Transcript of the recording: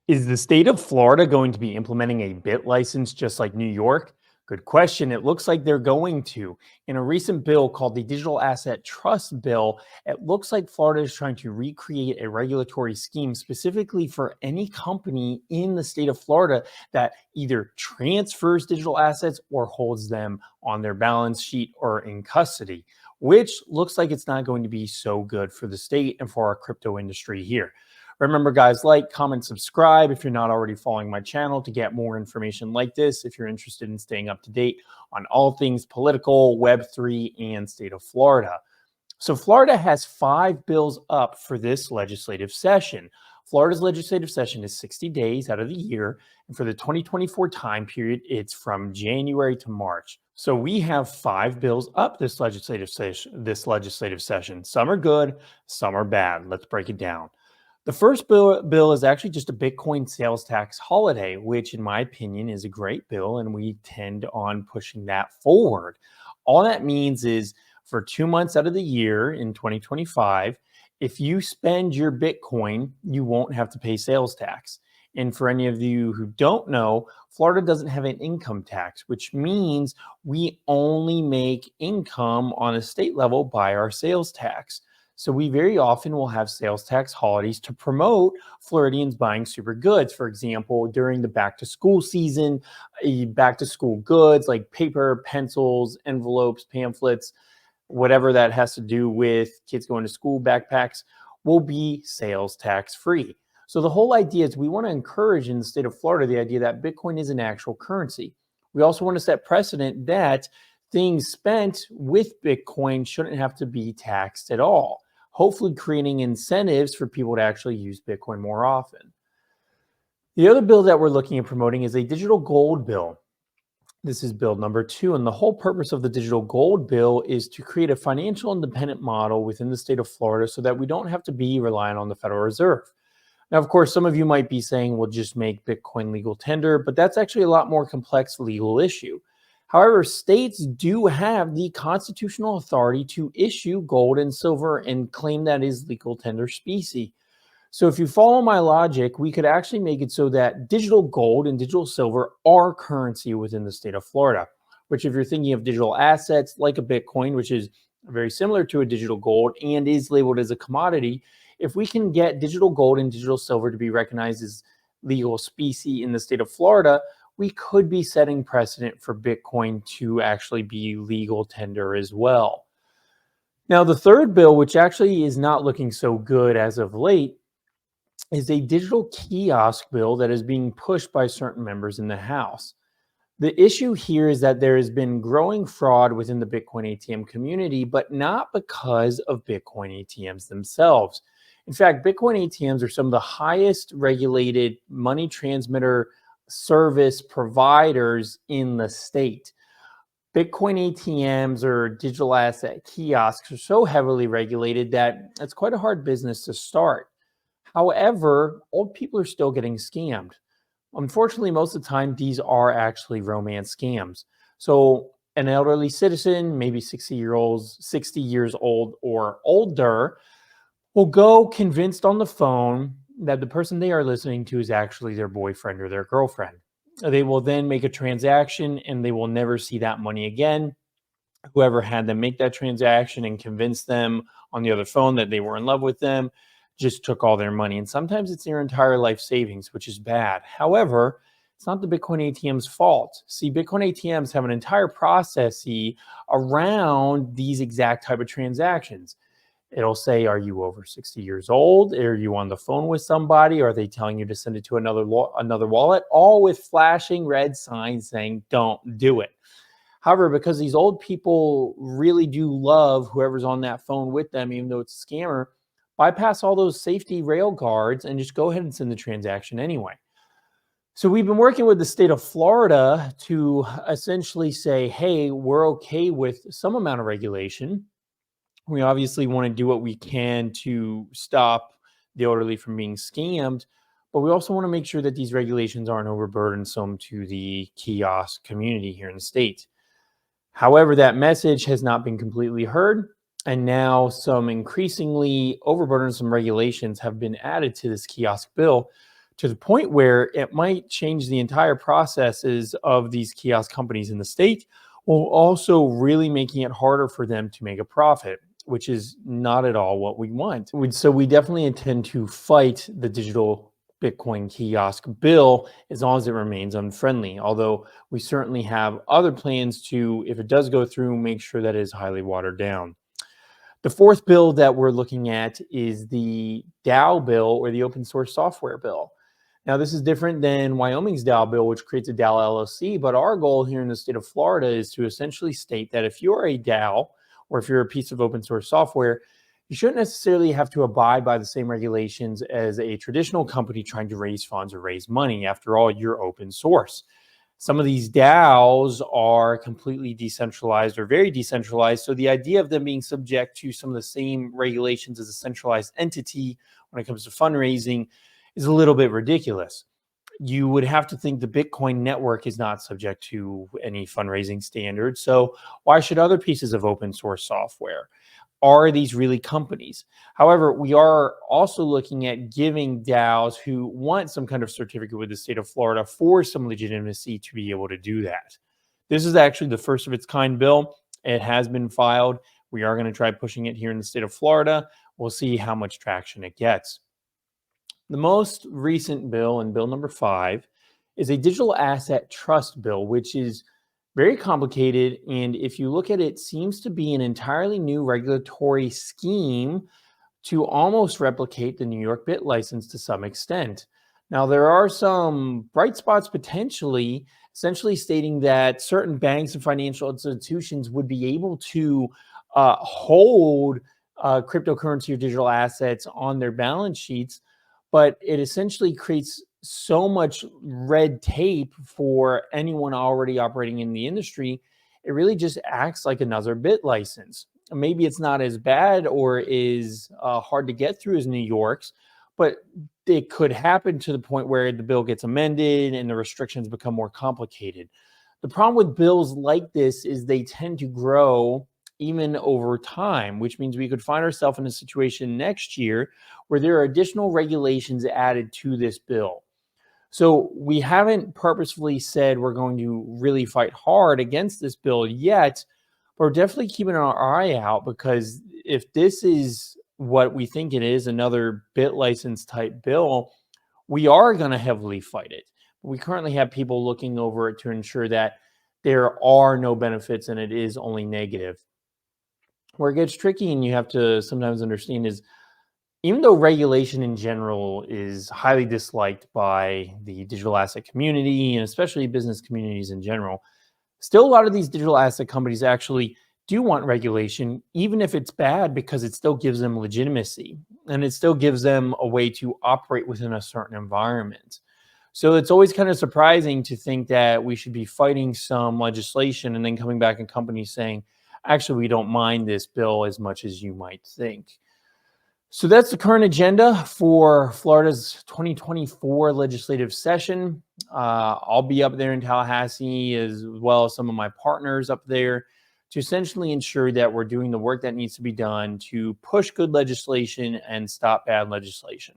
Is the state of Florida going to be implementing a bit license just like New York? Good question. It looks like they're going to. In a recent bill called the Digital Asset Trust Bill, it looks like Florida is trying to recreate a regulatory scheme specifically for any company in the state of Florida that either transfers digital assets or holds them on their balance sheet or in custody, which looks like it's not going to be so good for the state and for our crypto industry here. Remember, guys, like, comment, subscribe if you're not already following my channel to get more information like this. If you're interested in staying up to date on all things political, Web3, and state of Florida. So Florida has 5 bills up for this legislative session. Florida's legislative session is 60 days out of the year. And for the 2024 time period, it's from January to March. So we have 5 bills up this legislative session. Some are good, some are bad. Let's break it down. The first bill is actually just a Bitcoin sales tax holiday, which in my opinion is a great bill, and we tend on pushing that forward. All that means is for 2 months out of the year in 2025, if you spend your Bitcoin, you won't have to pay sales tax. And for any of you who don't know, Florida doesn't have an income tax, which means we only make income on a state level by our sales tax. So we very often will have sales tax holidays to promote Floridians buying super goods. For example, during the back to school season, back to school goods like paper, pencils, envelopes, pamphlets, whatever that has to do with kids going to school, backpacks, will be sales tax free. So the whole idea is we want to encourage in the state of Florida the idea that Bitcoin is an actual currency. We also want to set precedent that things spent with Bitcoin shouldn't have to be taxed at all, hopefully creating incentives for people to actually use Bitcoin more often. The other bill that we're looking at promoting is a digital gold bill. This is bill number 2, and the whole purpose of the digital gold bill is to create a financial independent model within the state of Florida so that we don't have to be reliant on the Federal Reserve. Now, of course, some of you might be saying, well, just make Bitcoin legal tender, but that's actually a lot more complex legal issue. However, states do have the constitutional authority to issue gold and silver and claim that is legal tender specie. So if you follow my logic, we could actually make it so that digital gold and digital silver are currency within the state of Florida, which if you're thinking of digital assets like a Bitcoin, which is very similar to a digital gold and is labeled as a commodity, if we can get digital gold and digital silver to be recognized as legal specie in the state of Florida, we could be setting precedent for Bitcoin to actually be legal tender as well. Now, the third bill, which actually is not looking so good as of late, is a digital kiosk bill that is being pushed by certain members in the House. The issue here is that there has been growing fraud within the Bitcoin ATM community, but not because of Bitcoin ATMs themselves. In fact, Bitcoin ATMs are some of the highest regulated money transmitter service providers in the state. Bitcoin ATMs or digital asset kiosks are so heavily regulated that it's quite a hard business to start. However, old people are still getting scammed. Unfortunately, most of the time, these are actually romance scams. So an elderly citizen, maybe 60 years old or older, will go convinced on the phone that the person they are listening to is actually their boyfriend or their girlfriend. They will then make a transaction and they will never see that money again. Whoever had them make that transaction and convince them on the other phone that they were in love with them just took all their money. And sometimes it's their entire life savings, which is bad. However, it's not the Bitcoin ATM's fault. See, Bitcoin ATMs have an entire process around these exact type of transactions. It'll say, are you over 60 years old? Are you on the phone with somebody? Are they telling you to send it to another wallet? All with flashing red signs saying, don't do it. However, because these old people really do love whoever's on that phone with them, even though it's a scammer, bypass all those safety rail guards and just go ahead and send the transaction anyway. So we've been working with the state of Florida to essentially say, hey, we're okay with some amount of regulation. We obviously want to do what we can to stop the elderly from being scammed, but we also want to make sure that these regulations aren't overburdensome to the kiosk community here in the state. However, that message has not been completely heard, and now some increasingly overburdensome regulations have been added to this kiosk bill to the point where it might change the entire processes of these kiosk companies in the state, while also really making it harder for them to make a profit, which is not at all what we want. So we definitely intend to fight the digital Bitcoin kiosk bill as long as it remains unfriendly. Although we certainly have other plans to, if it does go through, make sure that it is highly watered down. The fourth bill that we're looking at is the DAO bill, or the open source software bill. Now, this is different than Wyoming's DAO bill, which creates a DAO LLC. But our goal here in the state of Florida is to essentially state that if you're a DAO, or if you're a piece of open source software, you shouldn't necessarily have to abide by the same regulations as a traditional company trying to raise funds or raise money. After all, you're open source. Some of these DAOs are completely decentralized or very decentralized. So the idea of them being subject to some of the same regulations as a centralized entity when it comes to fundraising is a little bit ridiculous. You would have to think the Bitcoin network is not subject to any fundraising standards. So why should other pieces of open source software? Are these really companies? However, we are also looking at giving DAOs who want some kind of certificate with the state of Florida for some legitimacy to be able to do that. This is actually the first of its kind bill. It has been filed. We are going to try pushing it here in the state of Florida. We'll see how much traction it gets. The most recent bill, and bill number 5, is a digital asset trust bill, which is very complicated. And if you look at it, seems to be an entirely new regulatory scheme to almost replicate the New York bit license to some extent. Now, there are some bright spots potentially, essentially stating that certain banks and financial institutions would be able to hold cryptocurrency or digital assets on their balance sheets, but it essentially creates so much red tape for anyone already operating in the industry. It really just acts like another bit license. Maybe it's not as bad or is hard to get through as New York's, but it could happen to the point where the bill gets amended and the restrictions become more complicated. The problem with bills like this is they tend to grow even over time, which means we could find ourselves in a situation next year where there are additional regulations added to this bill. So we haven't purposefully said we're going to really fight hard against this bill yet, but we're definitely keeping our eye out, because if this is what we think it is, another bit license type bill, we are going to heavily fight it. We currently have people looking over it to ensure that there are no benefits and it is only negative. Where it gets tricky, and you have to sometimes understand, is even though regulation in general is highly disliked by the digital asset community and especially business communities in general, still a lot of these digital asset companies actually do want regulation, even if it's bad, because it still gives them legitimacy and it still gives them a way to operate within a certain environment. So it's always kind of surprising to think that we should be fighting some legislation and then coming back and companies saying, actually, we don't mind this bill as much as you might think. So that's the current agenda for Florida's 2024 legislative session. I'll be up there in Tallahassee, as well as some of my partners up there, to essentially ensure that we're doing the work that needs to be done to push good legislation and stop bad legislation.